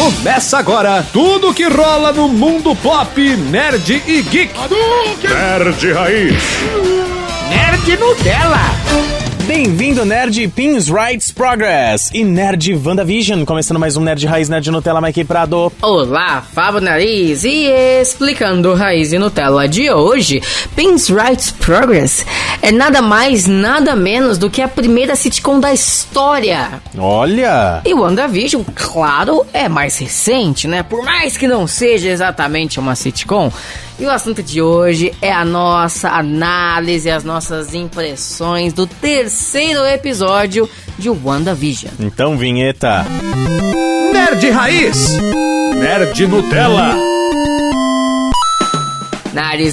Começa agora tudo que rola no mundo pop, nerd e geek. Nerd Raiz. Nerd Nutella. Bem-vindo, Nerd Pins Rights Progress e Nerd WandaVision, começando mais um Nerd Raiz, Nerd Nutella, Mike Prado. Olá, Fábio Nariz, e explicando Raiz e Nutella de hoje, Pins Rights Progress é nada mais, nada menos do que a primeira sitcom da história. Olha! E o WandaVision, claro, é mais recente, né? Por mais que não seja exatamente uma sitcom. E o assunto de hoje é a nossa análise, as nossas impressões do terceiro episódio de WandaVision. Então, vinheta. Nerd Raiz. Nerd Nutella.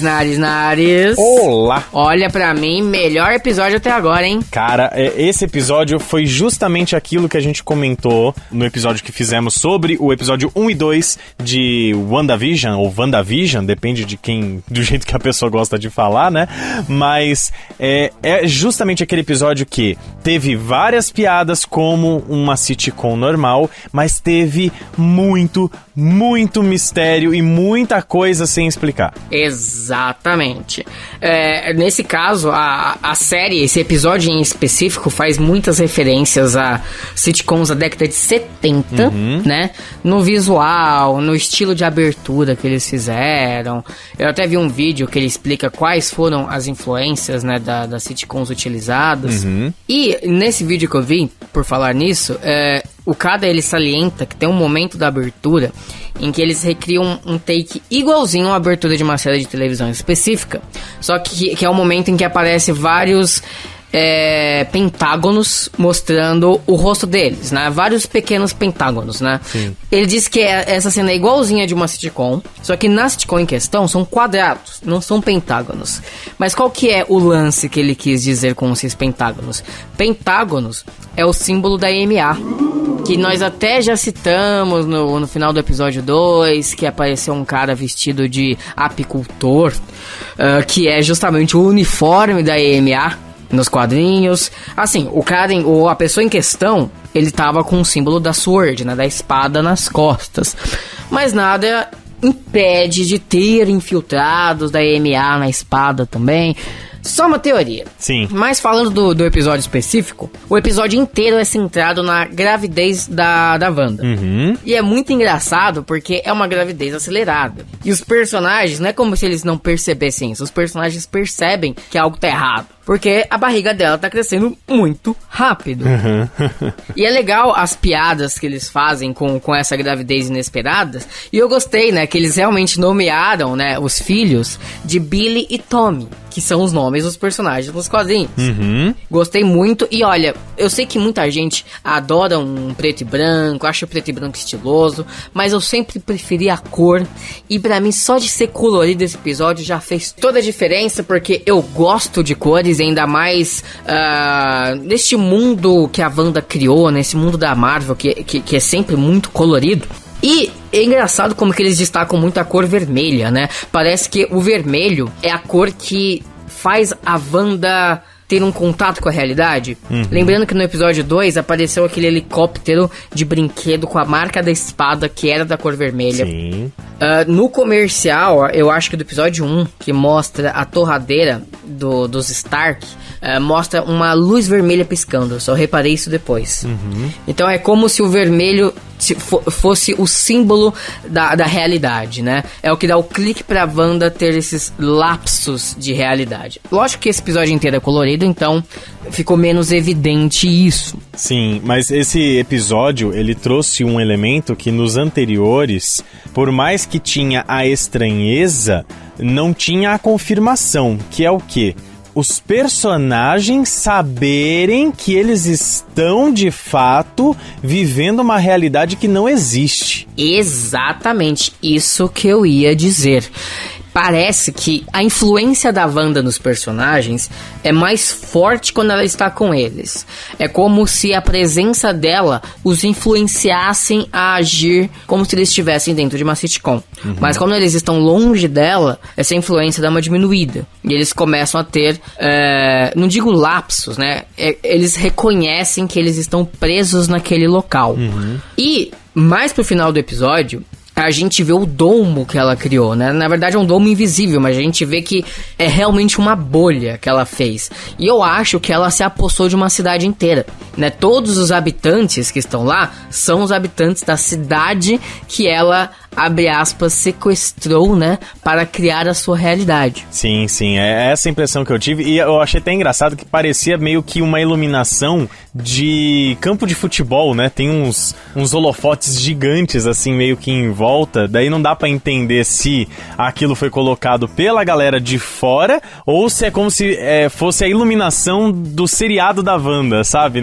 Nariz. Olá! Olha pra mim, melhor episódio até agora, hein? Cara, esse episódio foi justamente aquilo que a gente comentou no episódio que fizemos sobre o episódio 1 e 2 de WandaVision, ou WandaVision, depende do jeito que a pessoa gosta de falar, né? Mas é justamente aquele episódio que teve várias piadas como uma sitcom normal, mas teve muito mistério e muita coisa sem explicar. Exatamente. Nesse caso, a série, esse episódio em específico, faz muitas referências a sitcoms da década de 70, né? No visual, no estilo de abertura que eles fizeram. Eu até vi um vídeo que ele explica quais foram as influências, né, das sitcoms utilizadas. E nesse vídeo que eu vi, por falar nisso, o cara, ele salienta que tem um momento da abertura em que eles recriam um take igualzinho à abertura de uma série de televisão específica, só que é um momento em que aparece vários pentágonos mostrando o rosto deles, né? Vários pequenos pentágonos, né? Sim. Ele diz que essa cena é igualzinha de uma sitcom, só que na sitcom em questão são quadrados, não são pentágonos. Mas qual que é o lance que ele quis dizer com esses pentágonos? Pentágonos é o símbolo da EMA, que nós até já citamos no final do episódio 2, que apareceu um cara vestido de apicultor, que é justamente o uniforme da EMA nos quadrinhos. Assim, a pessoa em questão, ele tava com o símbolo da sword, né, da espada nas costas. Mas nada impede de ter infiltrados da EMA na espada também. Só uma teoria. Sim. Mas falando do episódio específico, o episódio inteiro é centrado na gravidez da Wanda. E é muito engraçado porque é uma gravidez acelerada. E os personagens, não é como se eles não percebessem isso. Os personagens percebem que algo tá errado, porque a barriga dela tá crescendo muito rápido. E é legal as piadas que eles fazem com essa gravidez inesperada. E eu gostei, né, que eles realmente nomearam, né, os filhos de Billy e Tommy, que são os nomes dos personagens dos quadrinhos. Gostei muito. E olha, eu sei que muita gente adora um preto e branco, acha o preto e branco estiloso, mas eu sempre preferi a cor. E pra mim, só de ser colorido esse episódio já fez toda a diferença, porque eu gosto de cores, ainda mais neste mundo que a Wanda criou, nesse mundo da Marvel, que é sempre muito colorido. E é engraçado como que eles destacam muito a cor vermelha, né? Parece que o vermelho é a cor que faz a Wanda ter um contato com a realidade. Lembrando que no episódio 2 apareceu aquele helicóptero de brinquedo com a marca da espada que era da cor vermelha. Sim. No comercial, eu acho que do episódio 1, que mostra a torradeira dos Stark, mostra uma luz vermelha piscando. Eu só reparei isso depois. Então é como se o vermelho fosse o símbolo da realidade, né? É o que dá o clique pra Wanda ter esses lapsos de realidade. Lógico que esse episódio inteiro é colorido, então ficou menos evidente isso. Sim, mas esse episódio, ele trouxe um elemento que nos anteriores, por mais que tinha a estranheza, não tinha a confirmação, que é o quê? Os personagens saberem que eles estão, de fato, vivendo uma realidade que não existe. Exatamente, isso que eu ia dizer. Parece que a influência da Wanda nos personagens é mais forte quando ela está com eles. É como se a presença dela os influenciassem a agir como se eles estivessem dentro de uma sitcom. Mas quando eles estão longe dela, essa influência dá uma diminuída. E eles começam a ter, não digo lapsos, né? Eles reconhecem que eles estão presos naquele local. E mais pro final do episódio, a gente vê o domo que ela criou, né? Na verdade é um domo invisível, mas a gente vê que é realmente uma bolha que ela fez. E eu acho que ela se apossou de uma cidade inteira, né? Todos os habitantes que estão lá são os habitantes da cidade que ela, abre aspas, sequestrou, né? Para criar a sua realidade. Sim, é essa a impressão que eu tive. E eu achei até engraçado que parecia meio que uma iluminação de campo de futebol, né? Tem uns holofotes gigantes, assim, meio que em volta. Daí não dá pra entender se aquilo foi colocado pela galera de fora ou se é como se fosse a iluminação do seriado da Wanda, sabe?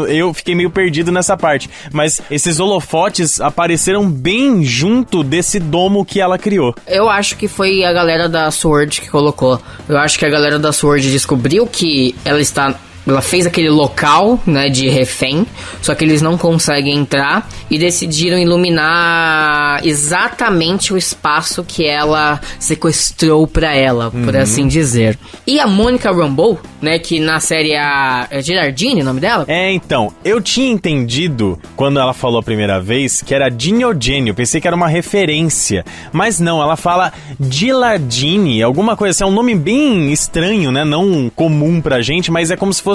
Eu fiquei meio perdido nessa parte. Mas esses holofotes apareceram bem junto desse domo que ela criou. Eu acho que foi a galera da SWORD que colocou. Eu acho que a galera da SWORD descobriu que ela fez aquele local, né, de refém, só que eles não conseguem entrar e decidiram iluminar exatamente o espaço que ela sequestrou pra ela, por assim dizer. E a Monica Rambeau, né, que na série é Gerardine, o nome dela? Então, eu tinha entendido, quando ela falou a primeira vez, que era Dinogênio, eu pensei que era uma referência, mas não, ela fala Gilardini, alguma coisa assim, é um nome bem estranho, né, não comum pra gente, mas é como se fosse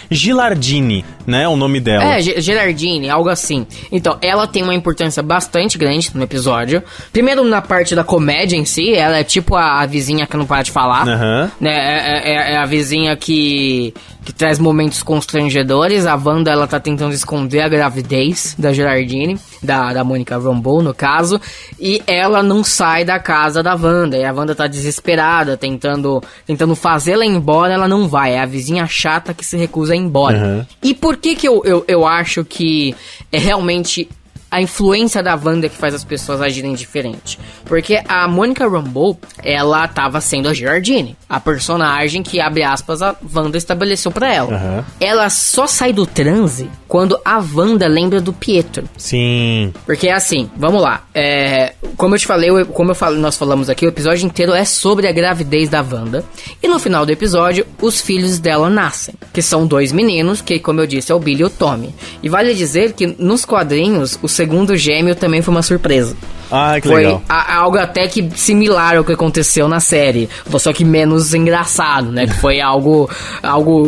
Gilardini, né, o nome dela. Gerardine, algo assim. Então, ela tem uma importância bastante grande no episódio. Primeiro, na parte da comédia em si, ela é tipo a vizinha que não para de falar. Né? É a vizinha que traz momentos constrangedores. A Wanda, ela tá tentando esconder a gravidez da Gerardine, da Monica Rambeau, no caso, e ela não sai da casa da Wanda, e a Wanda tá desesperada, tentando fazê-la embora, ela não vai, é a vizinha chata que se recusa a ir embora. E por que eu acho que é realmente a influência da Wanda que faz as pessoas agirem diferente? Porque a Monica Rambeau, ela tava sendo a Gerardine, a personagem que, abre aspas, a Wanda estabeleceu pra ela. Ela só sai do transe quando a Wanda lembra do Pietro. Sim. Porque assim, vamos lá, como eu te falei, nós falamos aqui, o episódio inteiro é sobre a gravidez da Wanda, e no final do episódio, os filhos dela nascem, que são 2 meninos, que, como eu disse, é o Billy e o Tommy. E vale dizer que nos quadrinhos, o segundo gêmeo também foi uma surpresa. Ah, que legal. Foi algo até que similar ao que aconteceu na série, só que menos engraçado, né? Que foi algo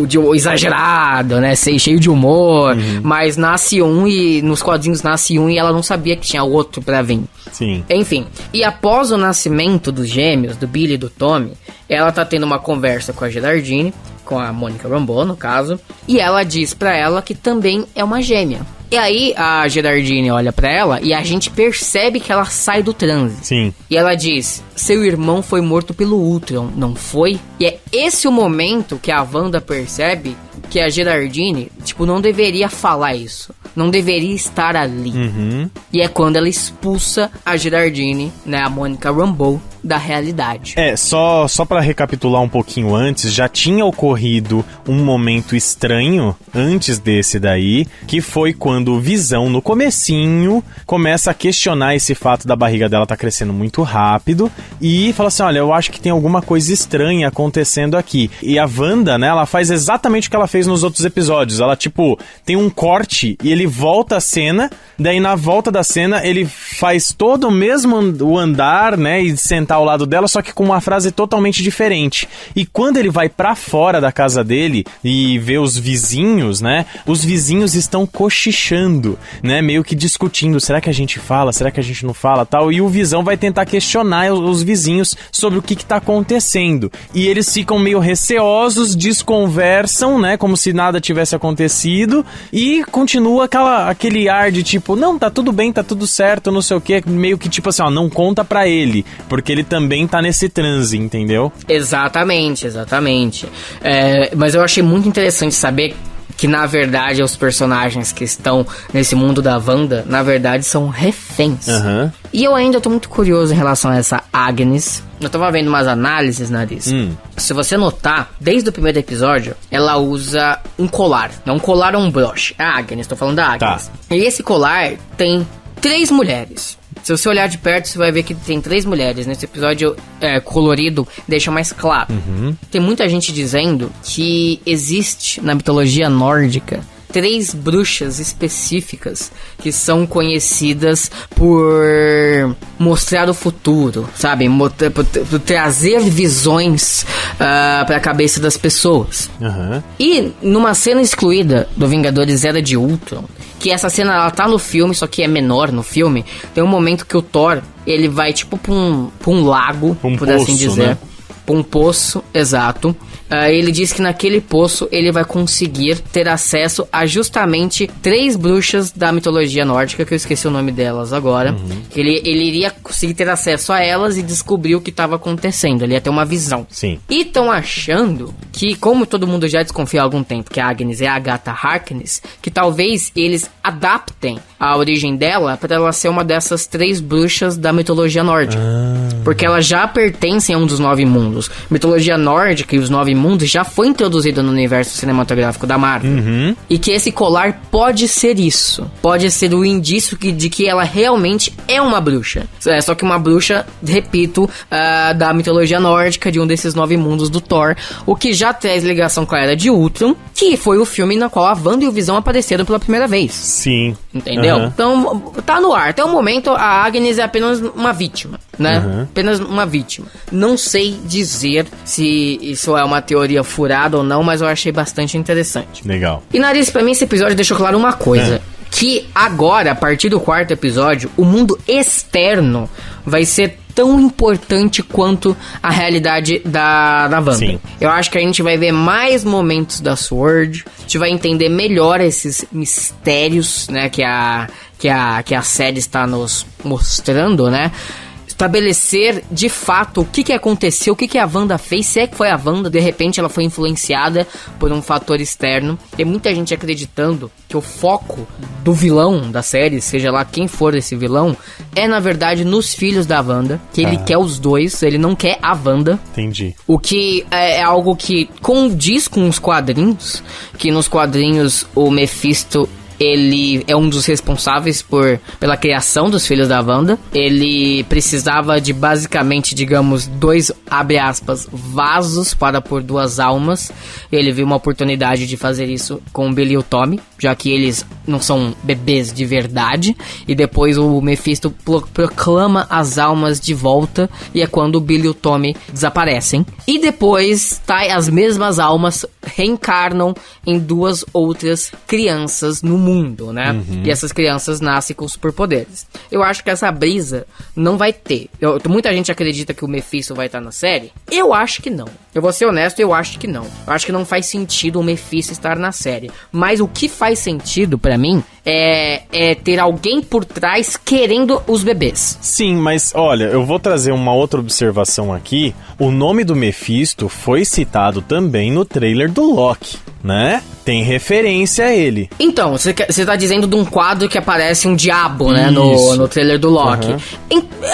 de exagerado, né? Cheio de humor, mas nasce um e nos quadrinhos nasce um e ela não sabia que tinha outro pra vir. Sim. Enfim, e após o nascimento dos gêmeos, do Billy e do Tommy, ela tá tendo uma conversa com a Gerardine, com a Monica Rambeau, no caso, e ela diz pra ela que também é uma gêmea. E aí a Gerardine olha pra ela e a gente percebe que ela sai do transe. Sim. E ela diz, seu irmão foi morto pelo Ultron, não foi? E é esse o momento que a Wanda percebe que a Gerardine, não deveria falar isso. Não deveria estar ali. E é quando ela expulsa a Gerardine, né, a Monica Rambeau, da realidade. Só pra recapitular um pouquinho antes, já tinha ocorrido um momento estranho antes desse daí, que foi quando o Visão, no comecinho, começa a questionar esse fato da barriga dela tá crescendo muito rápido e fala assim, olha, eu acho que tem alguma coisa estranha acontecendo aqui. E a Wanda, né, ela faz exatamente o que ela fez nos outros episódios. Ela, tem um corte e ele volta a cena, daí na volta da cena ele faz todo o mesmo o andar, né, e sentar ao lado dela, só que com uma frase totalmente diferente. E quando ele vai pra fora da casa dele e vê os vizinhos, né, os vizinhos estão cochichando, né, meio que discutindo, será que a gente fala, será que a gente não fala, tal, e o Visão vai tentar questionar os vizinhos sobre o que tá acontecendo. E eles ficam meio receosos, desconversam, né, como se nada tivesse acontecido, e continua aquele ar de não, tá tudo bem, tá tudo certo, não sei o que, meio que assim, não conta pra ele, porque ele também tá nesse transe, entendeu? Exatamente. Mas eu achei muito interessante saber que, na verdade, os personagens que estão nesse mundo da Wanda, na verdade, são reféns. E eu ainda tô muito curioso em relação a essa Agnes. Eu tava vendo umas análises, Nariz. Se você notar, desde o primeiro episódio, ela usa um colar. Não um colar ou um broche. A Agnes, tô falando da Agnes. Tá. E esse colar tem 3 mulheres. Se você olhar de perto, você vai ver que tem 3 mulheres. Nesse episódio colorido, deixa mais claro. Tem muita gente dizendo que existe na mitologia nórdica 3 bruxas específicas que são conhecidas por mostrar o futuro, sabe? Por trazer visões pra cabeça das pessoas. E numa cena excluída do Vingadores Era de Ultron, que essa cena ela tá no filme, só que é menor no filme, tem um momento que o Thor, ele vai tipo pra um lago, por assim dizer. Né? Pra um poço, exato. Ele diz que naquele poço ele vai conseguir ter acesso a justamente 3 bruxas da mitologia nórdica, que eu esqueci o nome delas agora. Ele iria conseguir ter acesso a elas e descobrir o que estava acontecendo. Ele ia ter uma visão. Sim. E estão achando que, como todo mundo já desconfia há algum tempo que a Agnes é a Agatha Harkness, que talvez eles adaptem a origem dela para ela ser uma dessas 3 bruxas da mitologia nórdica. Porque ela já pertence a um dos 9 mundos. Mitologia nórdica e os 9 mundos já foi introduzida no universo cinematográfico da Marvel. E que esse colar pode ser isso. Pode ser o indício de que ela realmente é uma bruxa. Só que uma bruxa, repito, da mitologia nórdica, de um desses 9 mundos do Thor. O que já traz ligação com a Era de Ultron, que foi o filme na qual a Wanda e o Visão apareceram pela primeira vez. Sim. Entendeu? Então, tá no ar. Até o momento, a Agnes é apenas uma vítima, né? Apenas uma vítima. Não sei dizer se isso é uma teoria furada ou não, mas eu achei bastante interessante. Legal. E, Nariz, pra mim esse episódio deixou claro uma coisa. Que agora, a partir do 4º episódio, o mundo externo vai ser tão importante quanto a realidade da Wanda. Sim. Eu acho que a gente vai ver mais momentos da SWORD, a gente vai entender melhor esses mistérios, né, que a série está nos mostrando, né? Estabelecer de fato o que aconteceu, o que a Wanda fez, se é que foi a Wanda, de repente ela foi influenciada por um fator externo. Tem muita gente acreditando que o foco do vilão da série, seja lá quem for esse vilão, é na verdade nos filhos da Wanda, que ele quer os dois, ele não quer a Wanda. Entendi. O que é algo que condiz com os quadrinhos, que nos quadrinhos o Mephisto, ele é um dos responsáveis pela criação dos filhos da Wanda. Ele precisava de basicamente, digamos, 2, abre aspas, vasos para pôr 2 almas. Ele viu uma oportunidade de fazer isso com o Billy e o Tommy, já que eles não são bebês de verdade. E depois o Mephisto proclama as almas de volta, e é quando o Billy e o Tommy desaparecem. E depois as mesmas almas reencarnam em 2 outras crianças no mundo, né? E essas crianças nascem com superpoderes. Eu acho que essa brisa não vai ter. Muita gente acredita que o Mephisto vai estar na série. Eu acho que não. Eu vou ser honesto, eu acho que não. Eu acho que não faz sentido o Mephisto estar na série. Mas o que faz sentido pra mim é ter alguém por trás querendo os bebês. Sim, mas olha, eu vou trazer uma outra observação aqui. O nome do Mephisto foi citado também no trailer do Loki, né? Tem referência a ele. Então, você tá dizendo de um quadro que aparece um diabo, né? No trailer do Loki.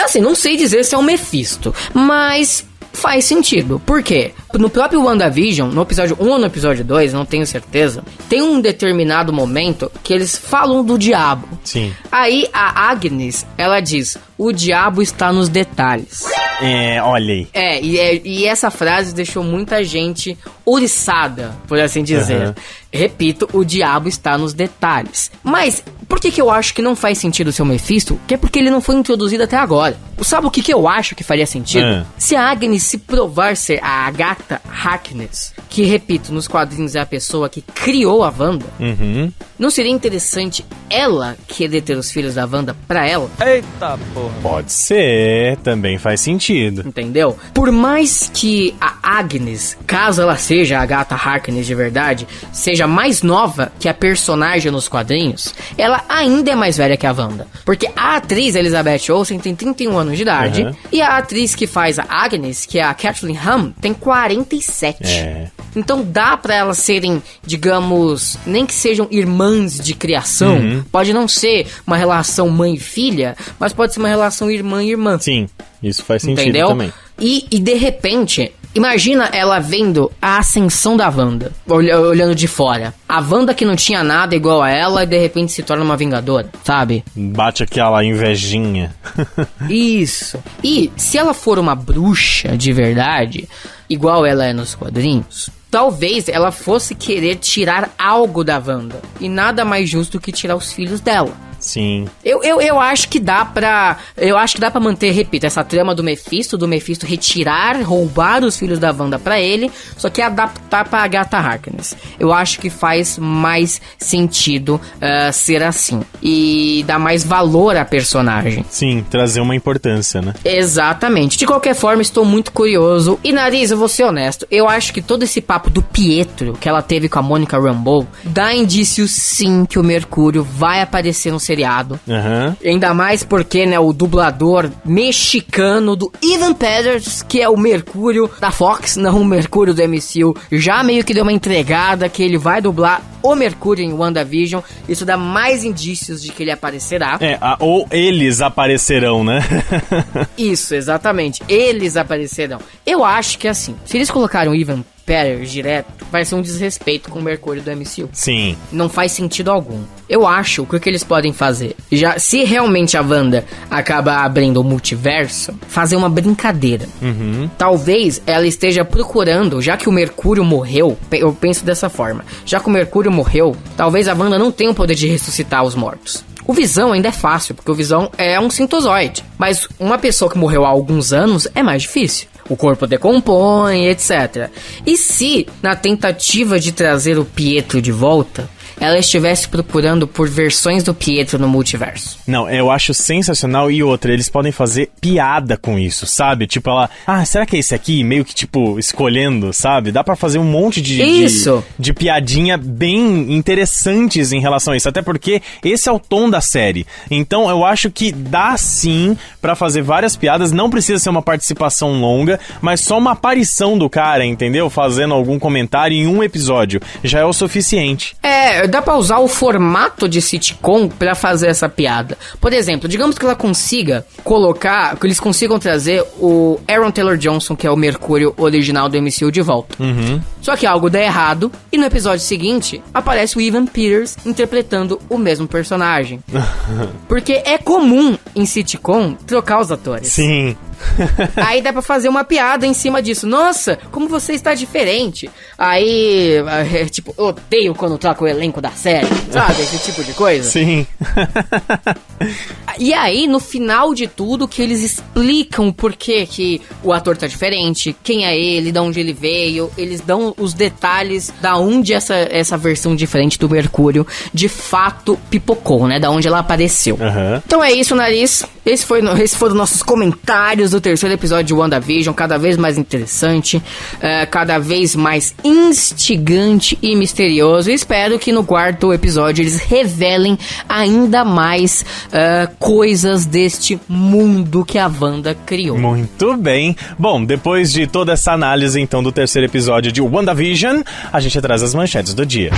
Assim, não sei dizer se é um Mephisto, mas faz sentido. Por quê? No próprio WandaVision, no episódio 1 ou no episódio 2, não tenho certeza, tem um determinado momento que eles falam do diabo. Sim. Aí a Agnes, ela diz, o diabo está nos detalhes. Olha aí. E essa frase deixou muita gente ouriçada, por assim dizer. Repito, o diabo está nos detalhes. Mas, por que eu acho que não faz sentido ser o Mephisto? Que é porque ele não foi introduzido até agora. Sabe o que eu acho que faria sentido? Se a Agnes se provar ser a Agatha Harkness, que, repito, nos quadrinhos é a pessoa que criou a Wanda, não seria interessante ela querer ter os filhos da Wanda pra ela? Eita porra. Pode ser, também faz sentido. Entendeu? Por mais que a Agnes, caso ela seja a Agatha Harkness de verdade, seja mais nova que a personagem nos quadrinhos, ela ainda é mais velha que a Wanda. Porque a atriz Elizabeth Olsen tem 31 anos de idade, e a atriz que faz a Agnes, que é a Kathleen Hamm, tem 47. Então dá pra elas serem, digamos, nem que sejam irmãs de criação. Pode não ser uma relação mãe e filha, mas pode ser uma relação irmã e irmã. Sim, isso faz sentido. Entendeu? Também. E de repente, Imagina ela vendo a ascensão da Wanda, olhando de fora. A Wanda que não tinha nada igual a ela e de repente se torna uma vingadora, sabe? Bate aquela invejinha. Isso. E se ela for uma bruxa de verdade, igual ela é nos quadrinhos, talvez ela fosse querer tirar algo da Wanda. E nada mais justo que tirar os filhos dela. Sim. Eu acho que dá pra... Eu acho que dá pra manter, repito, essa trama do Mephisto retirar, roubar os filhos da Wanda pra ele, só que adaptar pra Agatha Harkness. Eu acho que faz mais sentido ser assim. E dar mais valor à personagem. Sim, trazer uma importância, né? Exatamente. De qualquer forma, estou muito curioso. E, Nariz, eu vou ser honesto. Eu acho que todo esse papo do Pietro que ela teve com a Monica Rambeau dá indícios, sim, que o Mercúrio vai aparecer no seriado. Ainda mais porque, né, o dublador mexicano do Evan Peters, que é o Mercúrio da Fox, não o Mercúrio do MCU, já meio que deu uma entregada que ele vai dublar o Mercúrio em WandaVision. Isso dá mais indícios de que ele aparecerá. Ou eles aparecerão, né? Isso, exatamente. Eles aparecerão. Eu acho que assim, se eles colocarem o Evan Peters direto, vai ser um desrespeito com o Mercúrio do MCU. Sim. Não faz sentido algum. Eu acho que o que eles podem fazer, já se realmente a Wanda acaba abrindo o multiverso, fazer uma brincadeira. Talvez ela esteja procurando, já que o Mercúrio morreu, eu penso dessa forma, já que o Mercúrio morreu, talvez a Wanda não tenha o poder de ressuscitar os mortos. O Visão ainda é fácil, porque o Visão é um sintozoide. Mas uma pessoa que morreu há alguns anos é mais difícil. O corpo decompõe, etc. E se, na tentativa de trazer o Pietro de volta, ela estivesse procurando por versões do Pietro no multiverso? Não, eu acho sensacional. E outra, eles podem fazer piada com isso, sabe? Tipo, ela... será que é esse aqui? Meio que, tipo, escolhendo, sabe? Dá pra fazer um monte de piadinha bem interessantes em relação a isso. Até porque esse é o tom da série. Então, eu acho que dá, sim, pra fazer várias piadas. Não precisa ser uma participação longa, mas só uma aparição do cara, entendeu? Fazendo algum comentário em um episódio. Já é o suficiente. Dá pra usar o formato de sitcom pra fazer essa piada. Por exemplo, digamos que ela consiga colocar, que eles consigam trazer o Aaron Taylor Johnson, que é o Mercúrio original do MCU, de volta. Só que algo dá errado, e no episódio seguinte, aparece o Evan Peters interpretando o mesmo personagem. Porque é comum em sitcom trocar os atores. Sim. Aí dá pra fazer uma piada em cima disso. Nossa, como você está diferente. Aí, tipo, eu odeio quando troca o elenco da série, sabe? Esse tipo de coisa. Sim. E aí, no final de tudo, que eles explicam por que o ator tá diferente, quem é ele, de onde ele veio. Eles dão os detalhes da onde essa versão diferente do Mercúrio de fato pipocou, né? Da onde ela apareceu. Então é isso, Nariz. Esses foram nossos comentários do terceiro episódio de WandaVision. Cada vez mais interessante, cada vez mais instigante e misterioso. Espero que no quarto episódio eles revelem ainda mais coisas deste mundo que a Wanda criou. Muito bem. Bom, depois de toda essa análise, então, do terceiro episódio de WandaVision, a gente traz as manchetes do dia.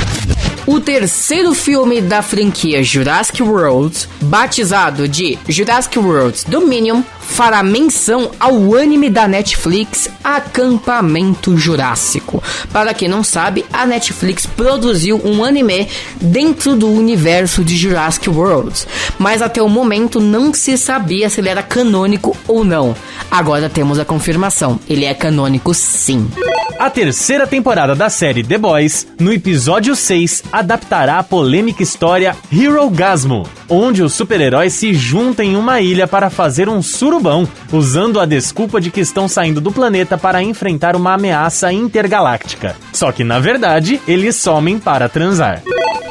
O terceiro filme da franquia Jurassic World, batizado de Jurassic World Dominion, fará menção ao anime da Netflix Acampamento Jurássico. Para quem não sabe, a Netflix produziu um anime dentro do universo de Jurassic World, mas até o momento não se sabia se ele era canônico ou não. Agora temos a confirmação, ele é canônico sim. A terceira temporada da série The Boys, no episódio 6, adaptará a polêmica história Herogasmo, onde os super-heróis se juntam em uma ilha para fazer um surubão, usando a desculpa de que estão saindo do planeta para enfrentar uma ameaça intergaláctica. Só que, na verdade, eles somem para transar.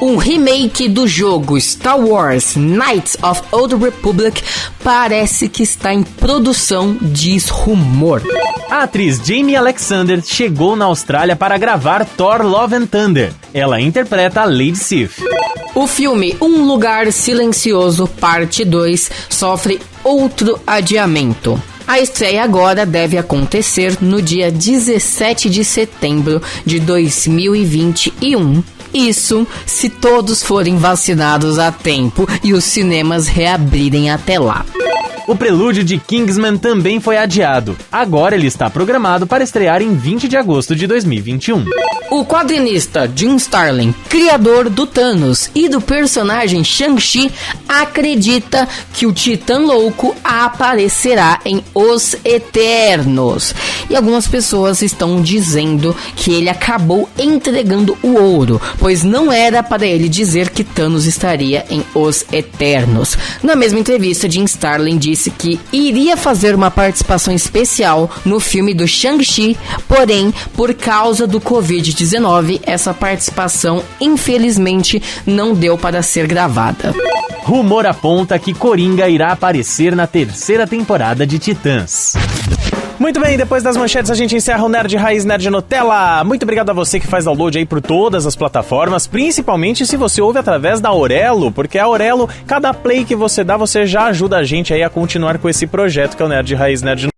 Um remake do jogo Star Wars Knights of Old Republic parece que está em produção, diz rumor. A atriz Jamie Alexander chegou na Austrália para gravar Thor Love and Thunder. Ela interpreta a Lady Sif. O filme Um Lugar Silencioso, parte 2, sofre outro adiamento. A estreia agora deve acontecer no dia 17 de setembro de 2021. Isso se todos forem vacinados a tempo e os cinemas reabrirem até lá. O prelúdio de Kingsman também foi adiado. Agora ele está programado para estrear em 20 de agosto de 2021. O quadrinista Jim Starlin, criador do Thanos e do personagem Shang-Chi, acredita que o Titã Louco aparecerá em Os Eternos. E algumas pessoas estão dizendo que ele acabou entregando o ouro, pois não era para ele dizer que Thanos estaria em Os Eternos. Na mesma entrevista, Jim Starlin disse que iria fazer uma participação especial no filme do Shang-Chi, porém, por causa do Covid-19, essa participação, infelizmente, não deu para ser gravada. Rumor aponta que Coringa irá aparecer na 3ª temporada de Titãs. Muito bem, depois das manchetes a gente encerra o Nerd Raiz Nerd Nutella. Muito obrigado a você que faz download aí por todas as plataformas, principalmente se você ouve através da Aurelo, porque a Aurelo, cada play que você dá, você já ajuda a gente aí a continuar com esse projeto que é o Nerd Raiz Nerd Nutella.